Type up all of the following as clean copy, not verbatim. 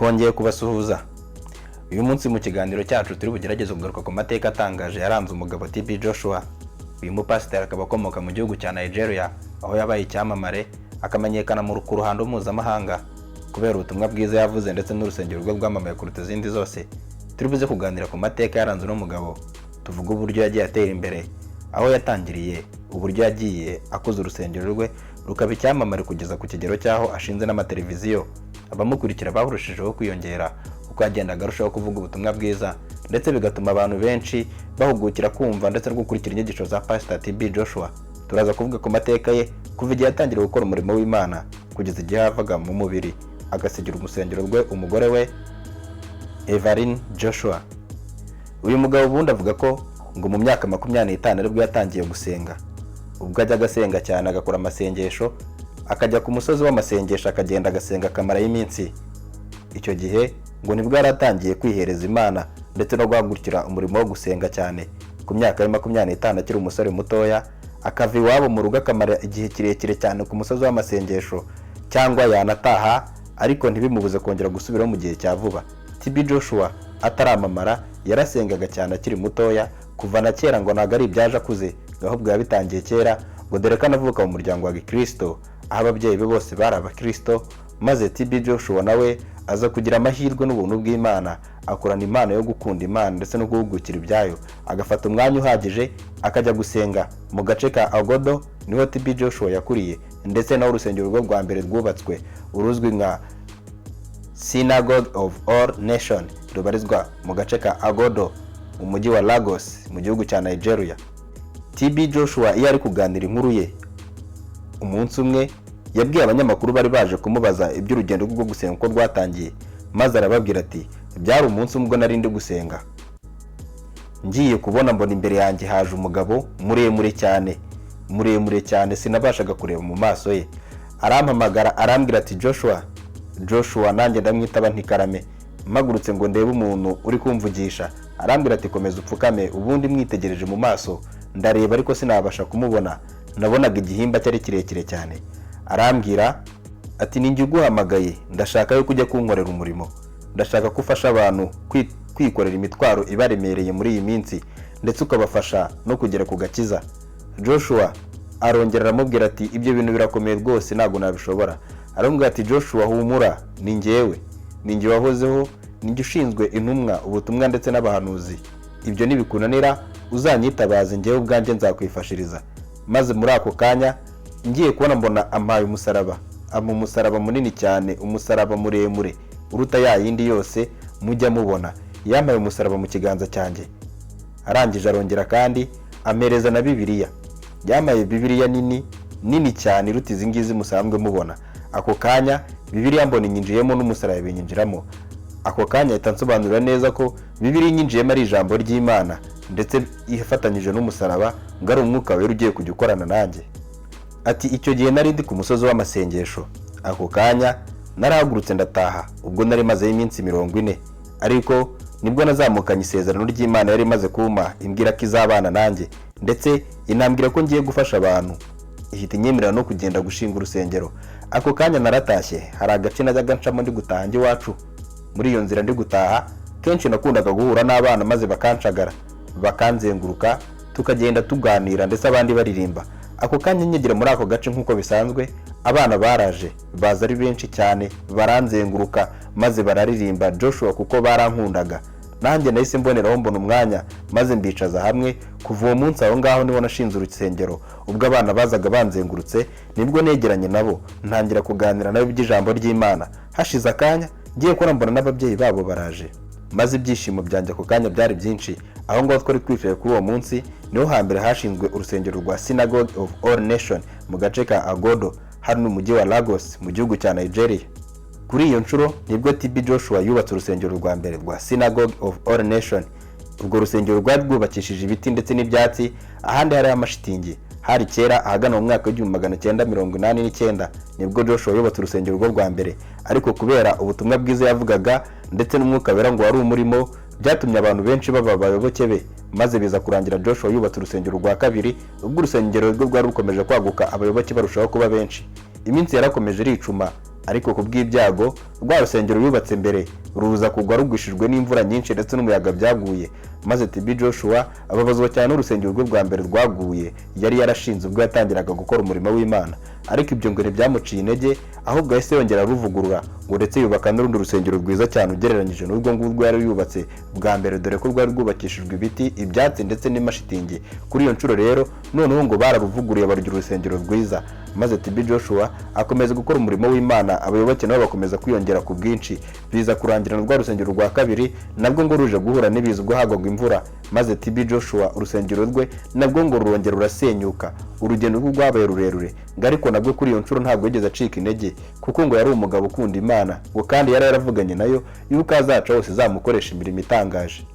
twongeye kubasuhuza. Uyu munsi mu kiganiro cyacu turi bugerageze kugaruka ku mateka atangaje yaranze umugabo TB Joshua. Uyu mupasiteri akaba akomoka mu gihugu cya Nigeria, aho yabaye icyamamare akamenyekana mu ruhando mpuzamahanga kubera ubutumwa bwiza yavuze ndetse n'urusengero rwe rwamamaye kuruta izindi zose. Turi buze kuganira ku mateka yaranze uno mugabo, tuvuga uburyo yagiye atera imbere, aho yatangiriye, uburyo yagiye akoze urusengero rwe rukaba icyamamare kugeza ku kigero cyaho ashinze n'amateleviziyo. Abamukurikira bahurushijeho kwiyongera uko yagendaga arushaho kuvuga ubutumwa bwiza, ndetse bigatuma abantu benshi bahugukira kumva ndetse no gukurikira inyigisho za Pastor TB Joshua. Turaza kuvuga ku mateka ye kuva igihe yatangira gukora umurimo w'Imana kugeza igihe yavaga mu mubiri agasigira umusengero rwe umugore we Evelyn Joshua. Uyu mugabo ubundi avuga ko ngo mu myaka 25 aribwo yatangiye gusenga. Ubwo ajya agasenga cyane agakora amasengesho, akajya ku musozi w'amasengesho akagenda agasenga akamara y'iminsi. Icyo gihe ngo nibwo yaratangiye kwihereza Imana ndetse no guhagurukira umurimo wo gusenga cyane. Ku myaka ya 25 akiri umusore mutoya, akava iwabo mu rugo akamara igihe kirekire cyane ku musozi w'amasengesho, cyangwa yanataha ariko ntibimubuze kongera gusubiraho mu gihe cya vuba. TB Joshua ataramamara yarasengaga cyane akiri mutoya, kuva na kera ngo ntago ari ibyaje akuze, ahubwo yabitangiye kera, ngo dore ko anavuka mu muryango wa Gikristo, aho ababyeyi be bose bari abakristo. Maze TB Joshua nawe aza kugira amahirwe n'ubuntu bw'Imana, akorana impano yo gukunda Imana ndetse no guhugukira ibyayo, agafata umwanya uhagije akajya gusenga mu gace ka Agodo. Niho TB Joshua yakuriye, ndetse naho urusengero rwe rwa mbere rwubatswe uruzwi nka Synagogue of All Nation rubarizwa mu gace ka Agodo mu mujyi wa Lagos mu gihugu cya Nigeria. TB Joshua iyo ari kuganira inkuru ye, umunsi umwe yabwiye abanyamakuru bari baje kumubaza iby'urugendo rwo gusenga uko rwatangiye, maze arababwira ati byari umunsi umwe nari ndi gusenga, ngiye kubona mbona imbere yanjye haje umugabo muremure cyane sinabashaga kureba mu maso ye. Arampamagara arambwira ati Joshua, nanjye ndamwitaba ntikarame. Mpagurutse ngo ndebe umuntu uri kumvugisha, arambwira ati komeza upfukame. Ubundi mwitegereje mu maso ndareba ariko sinabasha kumubona, nabonaga igihimba cyari kirekire cyane. Arambwira ati ninjye uguhamagaye, ndashaka yo kujya kunkorera umurimo, ndashaka kufasha abantu kwikorera imitwaro ibaremereye muri iyi minsi, ndetse ukabafasha no kugera ku gakiza. Joshua arongera aramubwira ati ibyo bintu birakomeye rwose ntago nabishobora. Arambwira ati Joshua humura, ni njye wahozeho, ninjye ushinzwe intumwa, ubutumwa ndetse n'abahanuzi. Ibyo nibikunanira uzanyitabaze, njyewe ubwanjye nzakwifashiriza. Maze muri ako kanya ngiye kubona mbona ampaye umusaraba munini cyane, umusaraba muremure uruta ya yindi yose mujya mubona. Yampaye umusaraba mu kiganza cyanjye, arangije arongera kandi amereza na Bibiliya. Yampaye Bibiliya nini cyane iruta izi ngizi musanzwe mubona. Ako kanya Bibiliya mbona inyinjiyemo n'umusaraba binyinjiramo. Ako kanya ahita nsobanurira neza ko Bibiliya inyinjiyemo ari ijambo ry'Imana, ndetse ifatanyije n'umusaraba ngo ari umwuka wera ugiye kujya ukorana nanjye. Ati icyo gihe nari ndi ku musozi w'amasengesho. Ako kanya narahagurutse ndataha, ubwo nari maze iminsi 40, ariko nibwo nazamukanye isezerano ry'Imana yari maze kumpa, imbwira ko izabana nanjye, ndetse inambwira ko ngiye gufasha abantu, ihita inyemerera no kugenda gushinga urusengero. Ako kanya naratashye, hari agace najyaga ncamo ndi gutaha njye iwacu. Muri iyo nzira ndi gutaha kenshi nakundaga guhura n'abana, maze bakanshagara bakanzenguruka, tukagenda tuganira ndetse abandi baririmba. Ako kanya nyegera muri ako gace nk'uko bisanzwe, abana baraje baza ari benshi cyane, baranzenguruka maze bararirimba Joshua kuko barankundaga. Nanjye nahise mboneraho mbona umwanya, maze mbicaza hamwe. Kuva uwo munsi aho ngaho niho nashinze urusengero. Ubwo abana bazaga banzengurutse nibwo negeranye nabo, ntangira kuganira nabo iby'ijambo ry'Imana. Hashize akanya ngiye kubona mbona n'ababyeyi babo baraje, maze ibyishimo byanjye ako kanya byari byinshi. Aho ngaho twari twicaye kuri uwo munsi niho hambere hashinzwe urusengero rwa Synagogue of All Nation mu gace ka Agodo, hano mu mujyi wa Lagos mu gihugu cya Nigeria. Kuri iyo nshuro nibwo TB Joshua yubatse urusengero rwa mbere rwa Synagogue of All Nation. Urwo rusengero rwari rwubakishije ibiti ndetse n'ibyatsi, ahandi hari amashitingi. Hari kera ahagana mu mwaka w'1989 nibwo Joshua yubatse urusengero rwa mbere, ariko kubera ubutumwa bwiza yavugaga ndetse n'umwuka wera ngo wari umurimo, byatumye abantu benshi baba abayoboke be, maze biza kurangira Joshua yubatse urusengero rwa kabiri. Ubwo urusengero rwe rwari rukomeje kwaguka, abayoboke barushaho kuba benshi. Iminsi yarakomeje iricuma, ariko ku bw'ibyago rwa rusengero yubatse mbere ruza kugwa rugwishijwe n'imvura nyinshi ndetse n'umuyaga byaguye, maze TB Joshua ababazwa cyane n'urusengero rwe bwa mbere rwaguye yari yarashinze ubwo yatangiraga gukora umurimo w'Imana. Ariko ibyo ngo ntibyamuciye intege, ahubwo yahise yongera ruvugurura ngo ndetse yubaka n'urundi rusengero rwiza cyane ugereranyije n'urwo ngurwo yari yubatse bwa mbere, dore ko rwari rwubakishijwe ibiti, ibyatsi ndetse n'amashitingi. Kuri iyo nshuro rero noneho ngo bararuvuguruye barugira urusengero rwiza, maze TB Joshua akomeza gukora umurimo w'Imana, abayoboke nabo bakomeza kwiyongera ku bwinshi. Biza kurangira rwa rusengero rwa kabiri nabwo ngo ruje guhura n'ibiza ubwo hagwaga imvura, maze TB Joshua urusengero rwe nabwo ngo rurongera rurasenyuka. Urugendo rwe rwabaye rurerure, ariko nabwo kuri iyo nshuro ntabwo yigeze acika intege, kuko ngo yari umugabo ukunda Imana, ngo kandi yari yaravuganye nayo yuko azaca hose zamukoresha imirimo itangaje.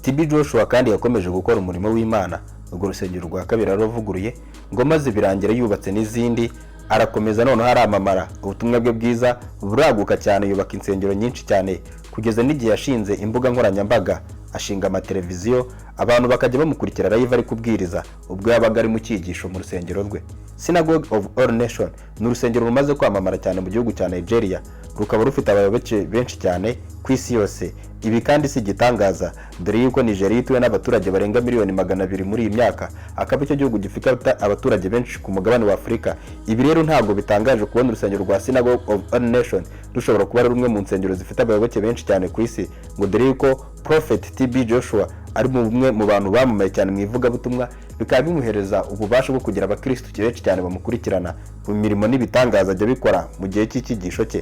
TB Joshua kandi yakomeje gukora umurimo w'Imana. Urwo rusengero rwa kabiri aravuguruye ngo maze birangira yubatse n'izindi, arakomeza noneho aramamara, ubutumwa bwe bwiza buraguka cyane, yubaka insengero nyinshi cyane kugeza n'igihe yashinze imbuga nkoranyambaga, ashinga amateleviziyo, abantu bakajya bamukurikira live ari kubwiriza ubwo yabaga ari mu cyigisho mu rusengero rwe. Synagogue of All Nation ni urusengero rumaze kwamamara cyane mu gihugu cya Nigeria, rukaba rufite abayoboke benshi cyane ku isi yose. Ibi kandi si igitangaza, dore yuko Nigeria ituwe n'abaturage barenga miliyoni 200 muri iyi myaka, akaba icyo gihugu gifite abaturage benshi ku mugabane wa Afurika. Ibi rero ntabwo bitangaje kubona urusengero rwa Synagogue of All Nation rushobora kuba ari rumwe mu nsengero zifite abayoboke benshi cyane ku isi, ngo dore yuko Prophet TB Joshua ari umwe mu bantu bamamaye cyane mu ivugabutumwa, bikaba bimuhereza ububasha bwo kugira abakristo benshi cyane bamukurikirana mu mirimo n'ibitangaza ajya bikora mu gihe cy'icyigisho cye.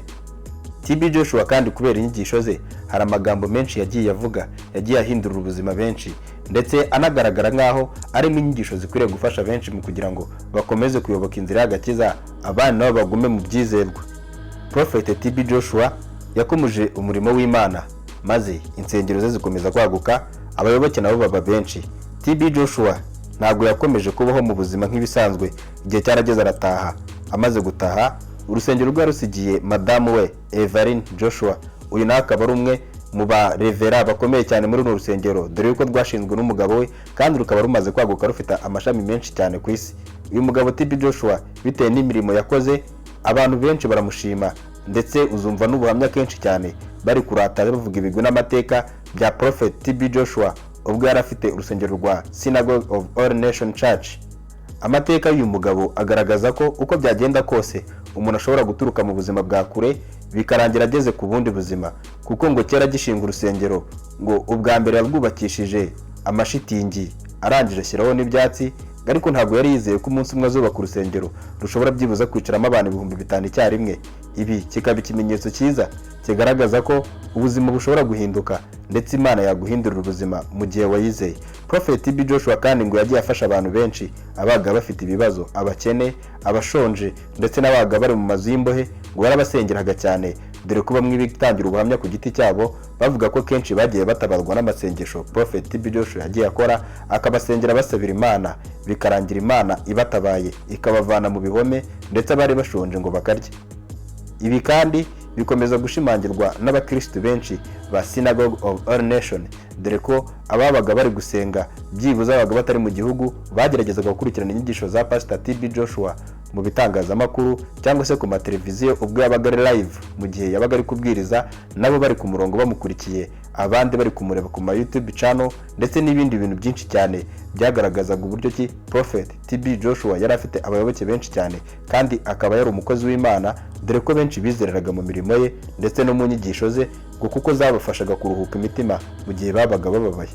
TB Joshua kandi kubera inyigisho ze hari amagambo menshi yagiye avuga, yagiye ahindurira ubuzima benshi, ndetse anagaragara nk'aho arimo inyigisho zikwiriye gufasha benshi mu kugira ngo bakomeze kuyoboka inzira y'agakiza, abana nabo bagume mu byizerwa. Prophet TB Joshua yakomeje umurimo w'Imana, maze insengero ze zikomeza kwaguka, abayoboke nabo baba benshi. TB Joshua ntabwo yakomeje kubaho mu buzima nk'ibisanzwe, igihe cyarageze arataha. Amaze gutaha, urusengero rwa rusigiye madamu we Evelyn Joshua. Uyu nawe akaba ari umwe mu barevera bakomeye cyane muri runo rusengero, dore yuko rwashinzwe n'umugabo we kandi rukaba rumaze kwaguka rufite amashami menshi cyane ku isi. Uyu mugabo TB Joshua bitewe n'imirimo yakoze, abantu benshi baramushima, ndetse uzumva n'ubuhamya kenshi cyane bari kurata bavuga ibigwi n'amateka bya Prophet TB Joshua ubwo yari afite urusengero rwa Synagogue of All Nation Church. Amateka y'uyu mugabo agaragaza ko uko byagenda kose umuntu ashobora guturuka mu buzima bwa kure bikarangira ageze ku bundi buzima, kuko ngo kera gishinga urusengero ngo ubwa mbere yarwubakishije amashitingi arangije ashyiraho n'ibyatsi, ariko ntabwo yari yizeye ko umunsi umwe azubaka urusengero rushobora byibuza kwicaramo abantu 5,000 icyarimwe. Ibi kikaba ikimenyetso cyiza kigaragaza ko ubuzima bushobora guhinduka, ndetse Imana yaguhindurira ubuzima mu gihe wayizeye. Prophet TB Joshua kandi ngo yagiye afasha abantu benshi, abaga bafite ibibazo, abakene, abashonje, ndetse n'abaga bari mu mazu y'imbohe, ngo yarabasengeraga cyane, dore ko bamwe bitangira ubuhamya ku giti cyabo bavuga ko kenshi bagiye batabarwa n'amasengesho Prophet TB Joshua yagiye akora, akabasengera basabira Imana, bikarangira Imana ibatabaye ikabavana mu bihome, ndetse abari bashonje ngo bakarya. Ibi kandi bikomeza gushimangirwa n'abakristo benshi ba Synagogue of All Nation, dore ko ababaga bari gusenga byibuza abaga batari mu gihugu bageragezaga gukurikirana inyigisho za Pastor TB Joshua mu bitangazamakuru cyangwa se ku mateleviziyo ubwo yabaga ari live, mu gihe yabaga ari kubwiriza nabo bari ku murongo bamukurikiye, abandi bari kumureba ku ma YouTube channel, ndetse n'ibindi bintu byinshi cyane byagaragazaga uburyo ki Prophet TB Joshua yari afite abayoboke benshi cyane, kandi akaba yari umukozi w'Imana, dore ko benshi bizereraga mu mirimo ye ndetse no mu nyigisho ze, kuko zabafashaga kuruhuka imitima mu gihe babaga bababaye.